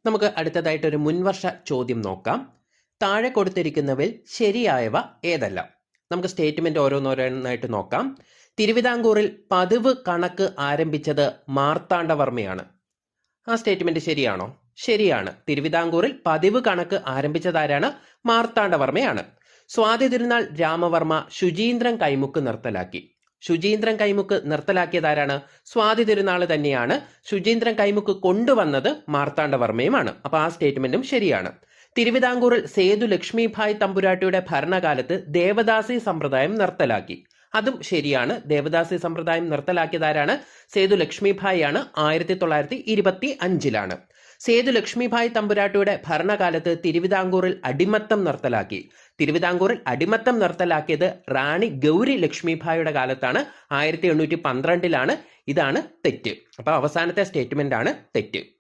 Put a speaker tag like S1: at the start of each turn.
S1: നമുക്ക് അടുത്തതായിട്ട് ഒരു മുൻവർഷ ചോദ്യം നോക്കാം. താഴെ കൊടുത്തിരിക്കുന്നവയിൽ ശരിയായവ ഏതെല്ലാം? നമുക്ക് സ്റ്റേറ്റ്മെന്റ് ഓരോന്നോരോന്നായിട്ട് നോക്കാം. തിരുവിതാംകൂറിൽ പതിവ് കണക്ക് ആരംഭിച്ചത് മാർത്താണ്ഡവർമ്മയാണ്. ആ സ്റ്റേറ്റ്മെന്റ് ശരിയാണോ? ശരിയാണ്. തിരുവിതാംകൂറിൽ പതിവ് കണക്ക് ആരംഭിച്ചതാരാണ്? മാർത്താണ്ഡവർമ്മയാണ്. സ്വാതി തിരുനാൾ രാമവർമ്മ ശുചീന്ദ്രൻ കൈമുക്ക് നിർത്തലാക്കി. ശുചീന്ദ്രൻ കൈമുക്ക് നിർത്തലാക്കിയതാരാണ്? സ്വാതി തിരുനാൾ തന്നെയാണ്. ശുചീന്ദ്രൻ കൈമുക്ക് കൊണ്ടുവന്നത് മാർത്താണ്ഡവർമ്മയുമാണ്. അപ്പൊ ആ സ്റ്റേറ്റ്മെന്റും ശരിയാണ്. തിരുവിതാംകൂറിൽ സേതു ലക്ഷ്മിഭായ് തമ്പുരാട്ടിയുടെ ഭരണകാലത്ത് ദേവദാസി സമ്പ്രദായം നിർത്തലാക്കി. അതും ശരിയാണ്. ദേവദാസി സമ്പ്രദായം നിർത്തലാക്കിയതാരാണ്? സേതു ലക്ഷ്മിഭായ് ആണ്. 1925 സേതു ലക്ഷ്മിഭായ് തമ്പുരാട്ടിയുടെ ഭരണകാലത്ത് തിരുവിതാംകൂറിൽ അടിമത്തം നിർത്തലാക്കി. തിരുവിതാംകൂറിൽ അടിമത്തം നിർത്തലാക്കിയത് റാണി ഗൗരി ലക്ഷ്മിഭായിയുടെ കാലത്താണ്. 1812 ഇതാണ് തെറ്റ്. അപ്പൊ അവസാനത്തെ സ്റ്റേറ്റ്മെന്റ് ആണ് തെറ്റ്.